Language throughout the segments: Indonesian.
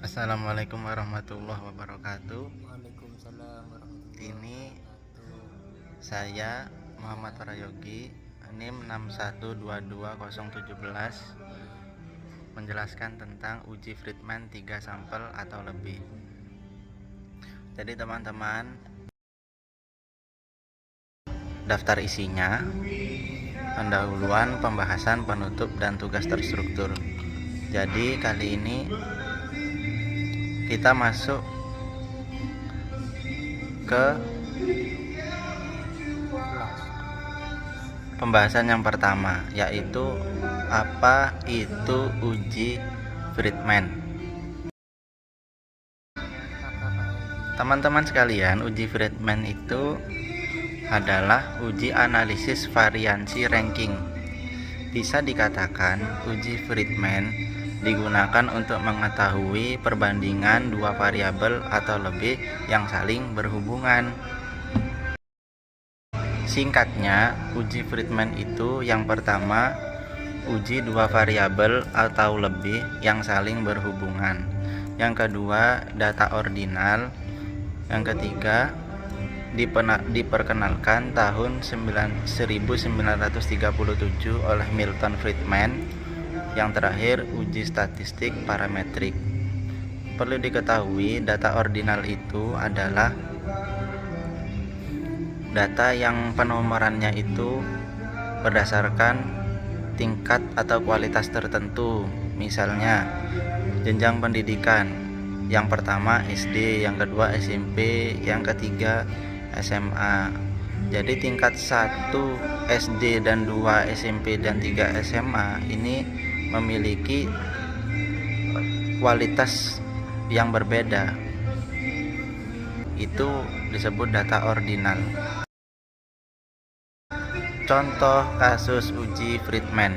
Assalamualaikum warahmatullahi wabarakatuh. Waalaikumsalam warahmatullahi Ini wabarakatuh. saya Muhammad Prayogi, NIM 6122017, menjelaskan tentang uji Friedman 3 sampel atau lebih. Jadi teman-teman, daftar isinya, pendahuluan, pembahasan, penutup, dan tugas terstruktur. Jadi kali ini kita masuk ke pembahasan yang pertama, yaitu apa itu uji Friedman. Teman-teman sekalian, uji Friedman itu adalah uji analisis variansi ranking. Bisa dikatakan uji Friedman digunakan untuk mengetahui perbandingan dua variabel atau lebih yang saling berhubungan. Singkatnya, uji Friedman itu yang pertama, uji dua variabel atau lebih yang saling berhubungan. Yang kedua, data ordinal. Yang ketiga, diperkenalkan tahun 1937 oleh Milton Friedman. Yang terakhir, uji statistik parametrik. Perlu diketahui, data ordinal itu adalah data yang penomorannya itu berdasarkan tingkat atau kualitas tertentu. Misalnya, jenjang pendidikan. Yang pertama SD, yang kedua SMP, yang ketiga SMA. Jadi tingkat 1 SD dan 2 SMP dan 3 SMA ini memiliki kualitas yang berbeda. Itu disebut data ordinal. Contoh kasus uji Friedman.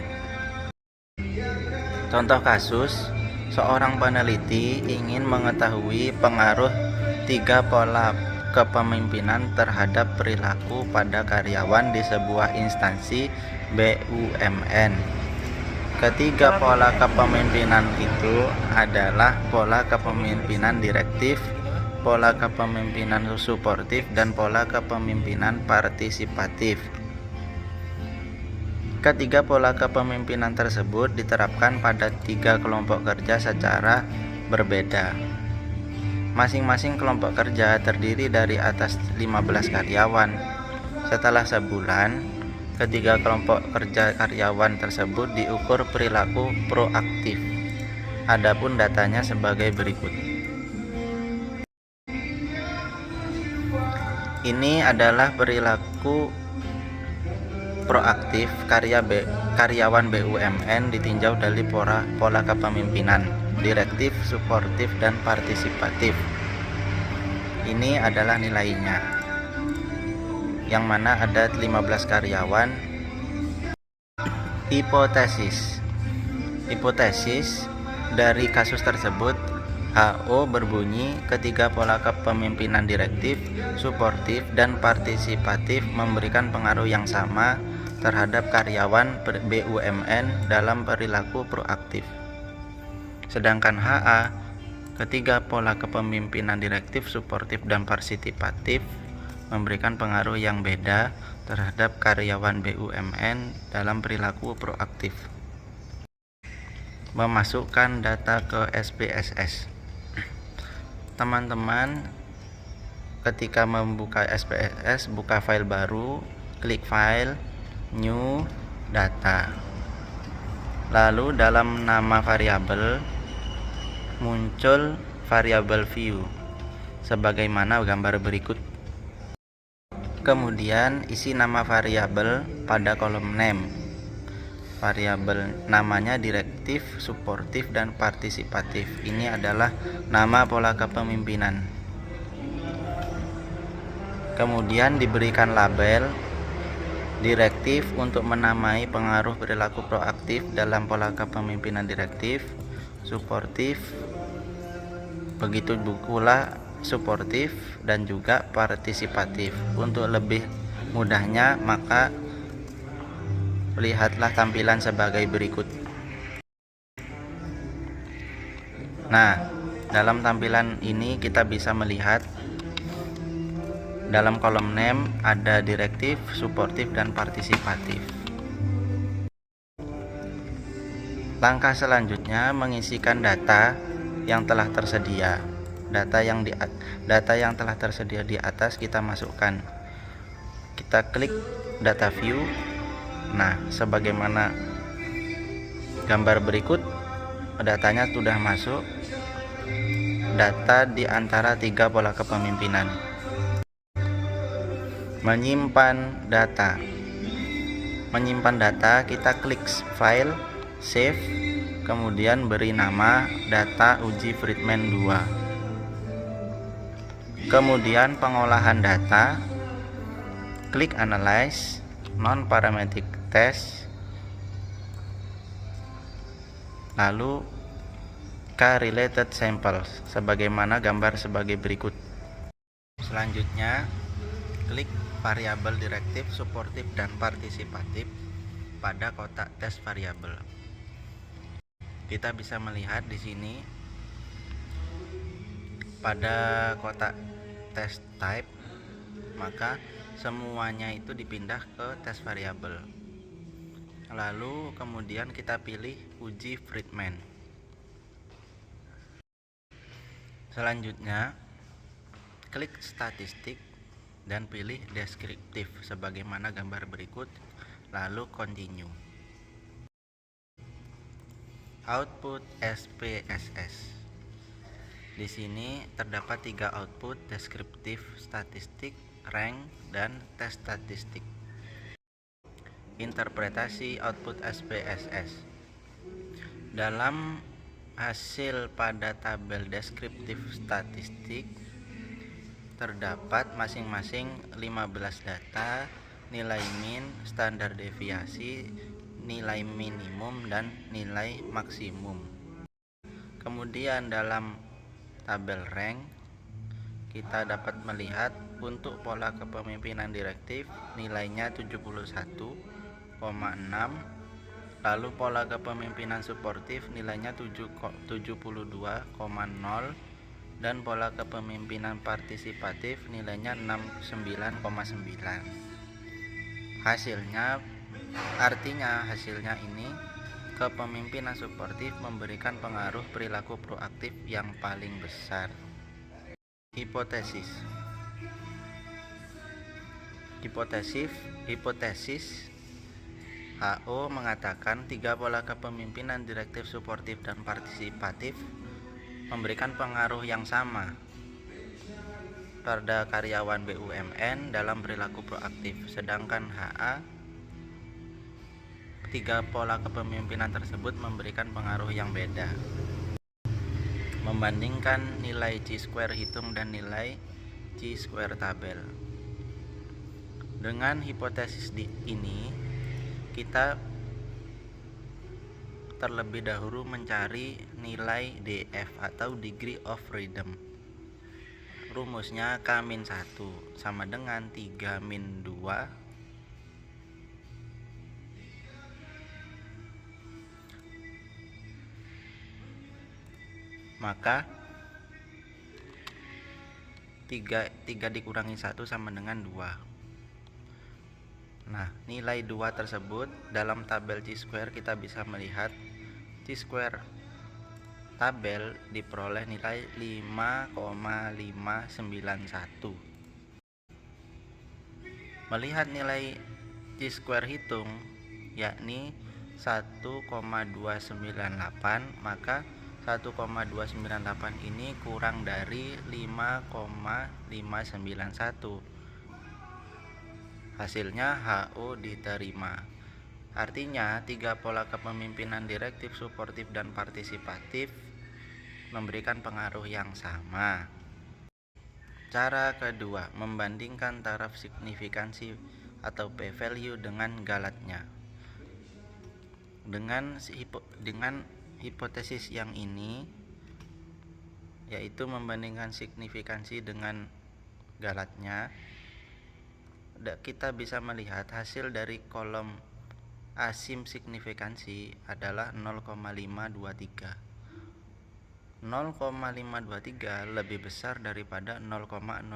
Contoh kasus, seorang peneliti ingin mengetahui pengaruh 3 pola kepemimpinan terhadap perilaku pada karyawan di sebuah instansi BUMN. Ketiga pola kepemimpinan itu adalah pola kepemimpinan direktif, pola kepemimpinan suportif, dan pola kepemimpinan partisipatif. Ketiga pola kepemimpinan tersebut diterapkan pada 3 kelompok kerja secara berbeda. Masing-masing kelompok kerja terdiri dari atas 15 karyawan. Setelah sebulan, ketiga kelompok kerja karyawan tersebut diukur perilaku proaktif. Adapun datanya sebagai berikut. Ini adalah perilaku proaktif karyawan BUMN ditinjau dari pola kepemimpinan direktif, suportif, dan partisipatif. Ini adalah nilainya, yang mana ada 15 karyawan. Hipotesis dari kasus tersebut, HO berbunyi ketiga pola kepemimpinan direktif, suportif, dan partisipatif memberikan pengaruh yang sama terhadap karyawan BUMN dalam perilaku proaktif. Sedangkan HA, ketiga pola kepemimpinan direktif, suportif, dan partisipatif memberikan pengaruh yang beda terhadap karyawan BUMN dalam perilaku proaktif. Memasukkan data ke SPSS. Teman-teman, ketika membuka SPSS, buka file baru, klik file, new, data. Lalu dalam nama variabel muncul variabel view sebagaimana gambar berikut. Kemudian isi nama variabel pada kolom name. Variabel namanya direktif, suportif, dan partisipatif. Ini adalah nama pola kepemimpinan. Kemudian diberikan label direktif untuk menamai pengaruh perilaku proaktif dalam pola kepemimpinan direktif, suportif, begitu pula suportif, dan juga partisipatif. Untuk lebih mudahnya, maka lihatlah tampilan sebagai berikut. Nah, Dalam tampilan ini kita bisa melihat dalam kolom name ada direktif, suportif, dan partisipatif. Langkah selanjutnya mengisikan data yang telah tersedia. Data yang telah tersedia di atas kita masukkan. Kita klik data view. Nah, sebagaimana gambar berikut, datanya sudah masuk. Data di antara 3 pola kepemimpinan. Menyimpan data. Menyimpan data, kita klik file, save, kemudian beri nama data uji Friedman 2. Kemudian pengolahan data, klik analyze, non-parametric test, lalu related samples sebagaimana gambar sebagai berikut. Selanjutnya, klik variabel direktif, suportif, dan partisipatif pada kotak tes variabel. Kita bisa melihat di sini pada kotak test type, maka semuanya itu dipindah ke tes variabel. Lalu kemudian kita pilih uji Friedman. Selanjutnya, klik statistik dan pilih deskriptif sebagaimana gambar berikut, lalu continue. Output SPSS. Di sini terdapat 3 output: deskriptif, statistik, rank, dan tes statistik. Interpretasi output SPSS. Dalam hasil pada tabel deskriptif statistik terdapat masing-masing 15 data, nilai min, standar deviasi, nilai minimum, dan nilai maksimum. Kemudian dalam tabel rank kita dapat melihat untuk pola kepemimpinan direktif nilainya 71,6, lalu pola kepemimpinan suportif nilainya 72,0, dan pola kepemimpinan partisipatif nilainya 69,9. Hasilnya ini kepemimpinan suportif memberikan pengaruh perilaku proaktif yang paling besar. Hipotesis HO mengatakan 3 pola kepemimpinan direktif, suportif, dan partisipatif memberikan pengaruh yang sama pada karyawan BUMN dalam perilaku proaktif, sedangkan HA 3 pola kepemimpinan tersebut memberikan pengaruh yang beda. Membandingkan nilai chi-square hitung dan nilai chi-square tabel. Dengan hipotesis ini, kita terlebih dahulu mencari nilai DF atau degree of freedom. Rumusnya K-1 sama dengan 3-2 maka 3 dikurangi 1 sama dengan 2. Nah, nilai 2 tersebut dalam tabel chi-square kita bisa melihat chi-square tabel diperoleh nilai 5,591. Melihat nilai chi-square hitung yakni 1,298, maka 1,298 ini kurang dari 5,591. Hasilnya HO diterima. Artinya 3 pola kepemimpinan direktif, suportif, dan partisipatif memberikan pengaruh yang sama. Cara kedua, membandingkan taraf signifikansi atau p-value dengan galatnya. Dengan hipotesis yang ini, yaitu membandingkan signifikansi dengan galatnya, kita bisa melihat hasil dari kolom asim signifikansi adalah 0,523. 0,523 lebih besar daripada 0,05,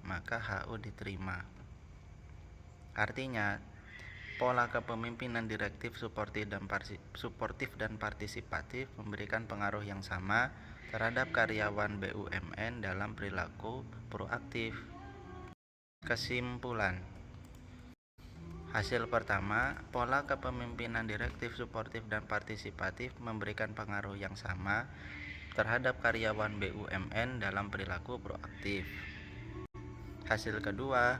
maka HU diterima. Artinya, pola kepemimpinan direktif, suportif dan partisipatif memberikan pengaruh yang sama terhadap karyawan BUMN dalam perilaku proaktif. Kesimpulan. Hasil pertama, pola kepemimpinan direktif, suportif dan partisipatif memberikan pengaruh yang sama terhadap karyawan BUMN dalam perilaku proaktif. Hasil kedua,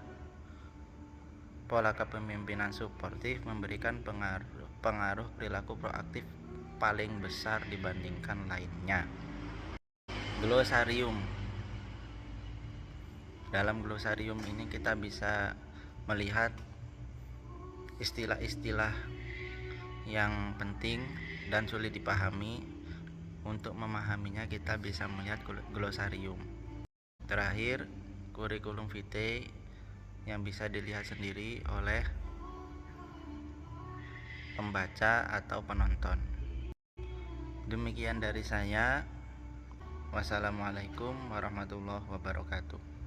pola kepemimpinan suportif memberikan pengaruh perilaku proaktif paling besar dibandingkan lainnya. Glosarium. Dalam glosarium ini kita bisa melihat istilah-istilah yang penting dan sulit dipahami. Untuk memahaminya kita bisa melihat glosarium. Terakhir, kurikulum vitae yang bisa dilihat sendiri oleh pembaca atau penonton. Demikian dari saya. Wassalamualaikum warahmatullahi wabarakatuh.